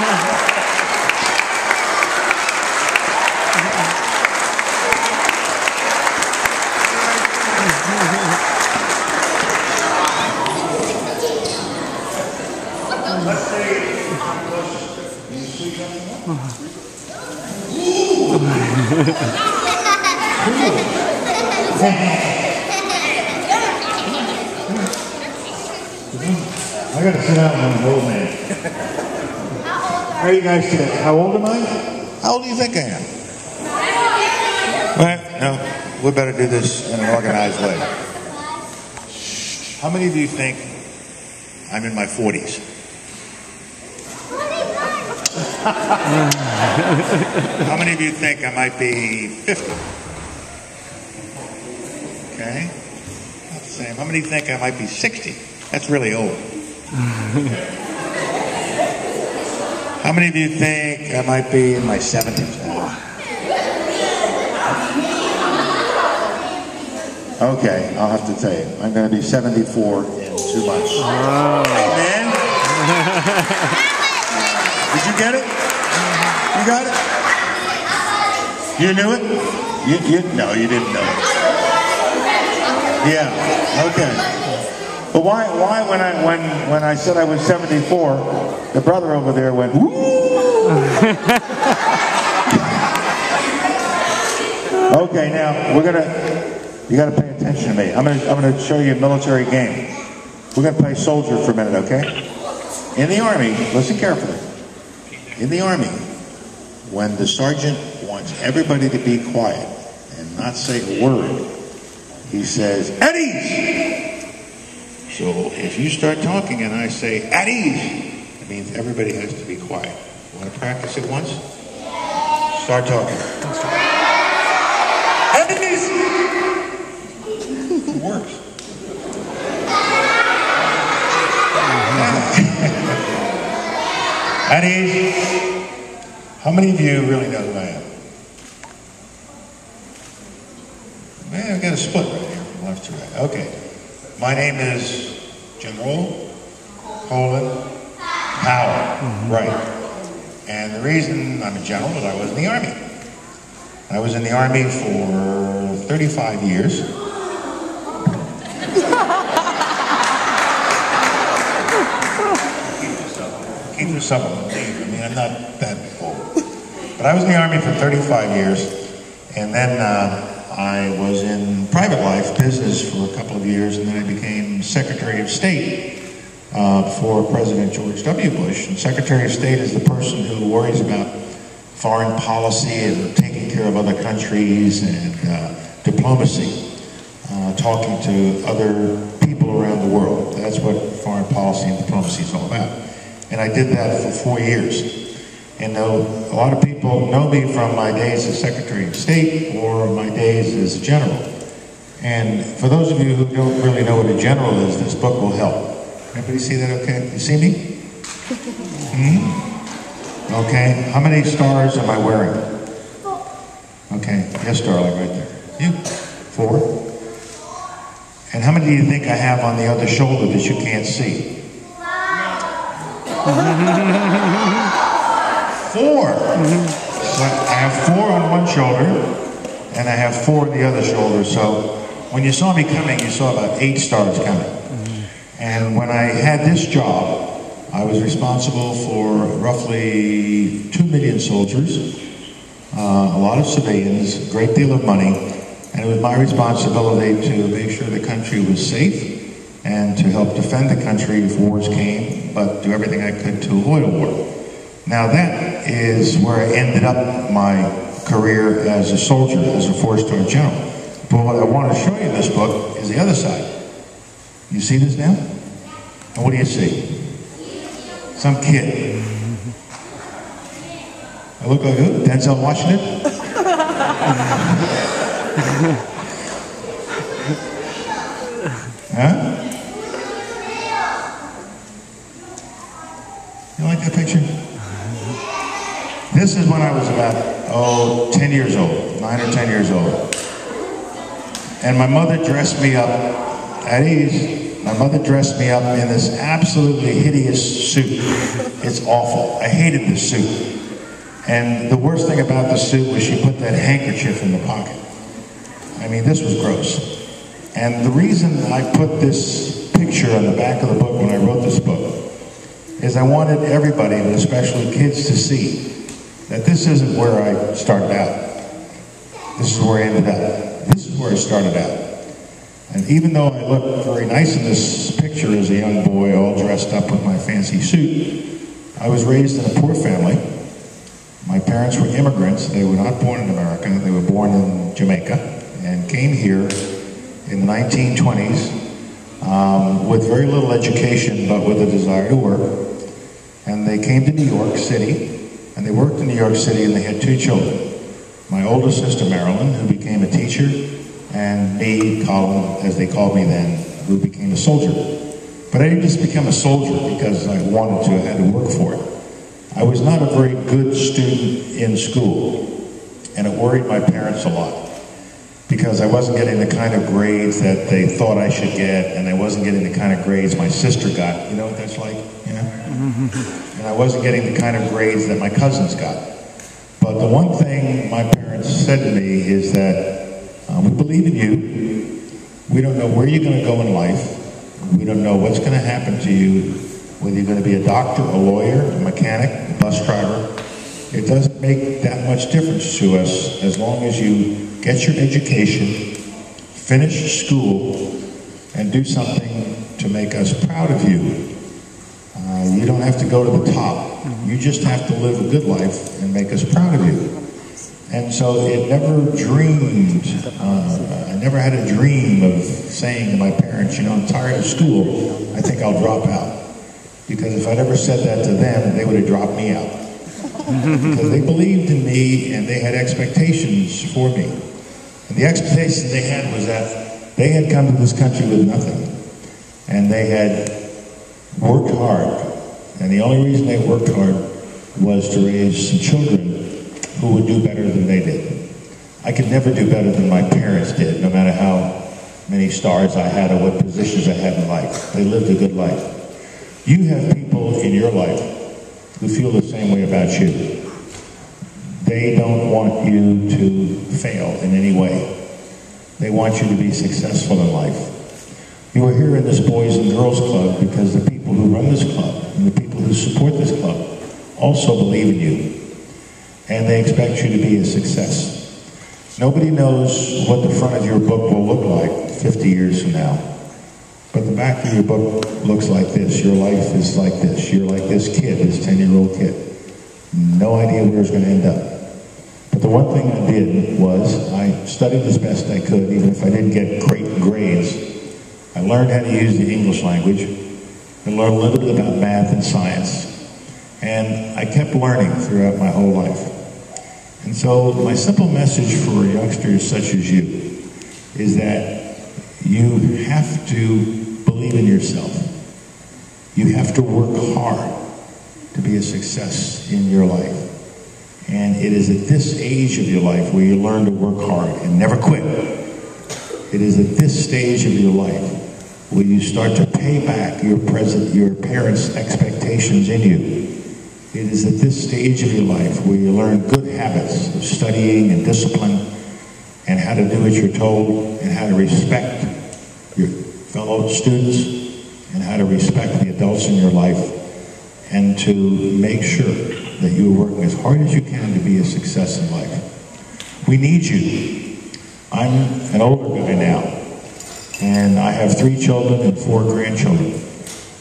Let's say, I gotta sit down with an old man. How are you guys today? How old am I? How old do you think I am? Well, no, we better do this in an organized way. How many of you think I'm in my 40s? How many of you think I might be 50? Okay, not the same. How many think I might be 60? That's really old. How many of you think I might be in my 70s? Okay, I'll have to tell you. I'm going to be 74 in 2 months. Oh. Amen? Did you get it? You got it? You knew it? No, you didn't know it. Yeah, okay. But why when I said I was 74, the brother over there went, woo! Okay, now you gotta pay attention to me. I'm gonna show you a military game. We're gonna play soldier for a minute, okay? In the Army, listen carefully. In the Army, when the sergeant wants everybody to be quiet and not say a word, he says, "At ease!" So if you start talking and I say, "At ease," it means everybody has to be quiet. You want to practice it once? Start talking. At ease! It works. At ease. How many of you really know who I am? Man, I've got a split right here from left to right. Okay. My name is General Colin Powell. Right. And the reason I'm a general is I was in the Army. I was in the Army for 35 years. Keep yourself on the leave. I mean, I'm not that old. But I was in the Army for 35 years. And then I was in private life, business for a couple of years, and then I became Secretary of State for President George W. Bush. And Secretary of State is the person who worries about foreign policy and taking care of other countries and diplomacy, talking to other people around the world. That's what foreign policy and diplomacy is all about. And I did that for 4 years. And a lot of people know me from my days as Secretary of State or my days as a general. And for those of you who don't really know what a general is, this book will help. Everybody see that okay? You see me? Okay. How many stars am I wearing? Okay. Yes, darling, right there. You? 4. And how many do you think I have on the other shoulder that you can't see? 4. So I have 4 on one shoulder, and I have 4 on the other shoulder. So when you saw me coming, you saw about 8 stars coming. And when I had this job, I was responsible for roughly 2 million soldiers, a lot of civilians, a great deal of money, and it was my responsibility to make sure the country was safe and to help defend the country if wars came, but do everything I could to avoid a war. Now that is where I ended up my career as a soldier, as a 4-star general. But what I want to show you in this book is the other side. You see this now? And what do you see? Some kid. I look like who? Denzel Washington? Huh? You like that picture? This is when I was about, 10 years old, 9 or 10 years old. And my mother dressed me up at ease. My mother dressed me up in this absolutely hideous suit. It's awful. I hated this suit. And the worst thing about the suit was she put that handkerchief in the pocket. I mean, this was gross. And the reason I put this picture on the back of the book when I wrote this book is I wanted everybody, but especially kids, to see that this isn't where I started out. This is where I ended up. This is where I started out. And even though I look very nice in this picture as a young boy, all dressed up with my fancy suit, I was raised in a poor family. My parents were immigrants. They were not born in America. They were born in Jamaica and came here in the 1920s with very little education, but with a desire to work. And they came to New York City, and they worked in New York City, and they had 2 children. My older sister, Marilyn, who became a teacher, and me, Colin, as they called me then, who became a soldier. But I didn't just become a soldier because I wanted to, I had to work for it. I was not a very good student in school, and it worried my parents a lot because I wasn't getting the kind of grades that they thought I should get, and I wasn't getting the kind of grades my sister got. You know what that's like? Yeah? And I wasn't getting the kind of grades that my cousins got. But the one thing my parents said to me is that we believe in you. We don't know where you're going to go in life. We don't know what's going to happen to you, whether you're going to be a doctor, a lawyer, a mechanic, a bus driver. It doesn't make that much difference to us as long as you get your education, finish school, and do something to make us proud of you. You don't have to go to the top. You just have to live a good life and make us proud of you. And so it never dreamed, I never had a dream of saying to my parents, you know, I'm tired of school, I think I'll drop out. Because if I'd ever said that to them, they would have dropped me out. Because they believed in me and they had expectations for me. And the expectations they had was that they had come to this country with nothing. And they had worked hard. And the only reason they worked hard was to raise some children who would do better than they did. I could never do better than my parents did, no matter how many stars I had or what positions I had in life. They lived a good life. You have people in your life who feel the same way about you. They don't want you to fail in any way. They want you to be successful in life. You are here in this Boys and Girls Club because the people who run this club and the people who support this club also believe in you. And they expect you to be a success. Nobody knows what the front of your book will look like 50 years from now. But the back of your book looks like this. Your life is like this. You're like this kid, this 10-year-old kid. No idea where it's going to end up. But the one thing I did was I studied as best I could, even if I didn't get great grades. I learned how to use the English language. I learned a little bit about math and science. And I kept learning throughout my whole life. And so my simple message for youngsters such as you is that you have to believe in yourself. You have to work hard to be a success in your life. And it is at this age of your life where you learn to work hard and never quit. It is at this stage of your life where you start to pay back your parents' expectations in you. It is at this stage of your life where you learn good habits of studying and discipline and how to do what you're told and how to respect your fellow students and how to respect the adults in your life and to make sure that you're working as hard as you can to be a success in life. We need you. I'm an older guy now, and I have 3 children and 4 grandchildren,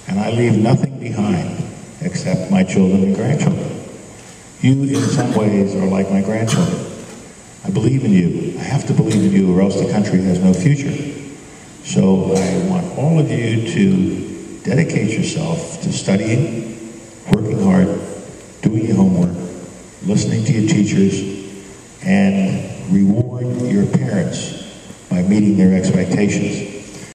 and I leave nothing behind except my children and grandchildren. You, in some ways, are like my grandchildren. I believe in you. I have to believe in you, or else the country has no future. So I want all of you to dedicate yourself to studying, working hard, doing your homework, listening to your teachers, and reward your parents by meeting their expectations.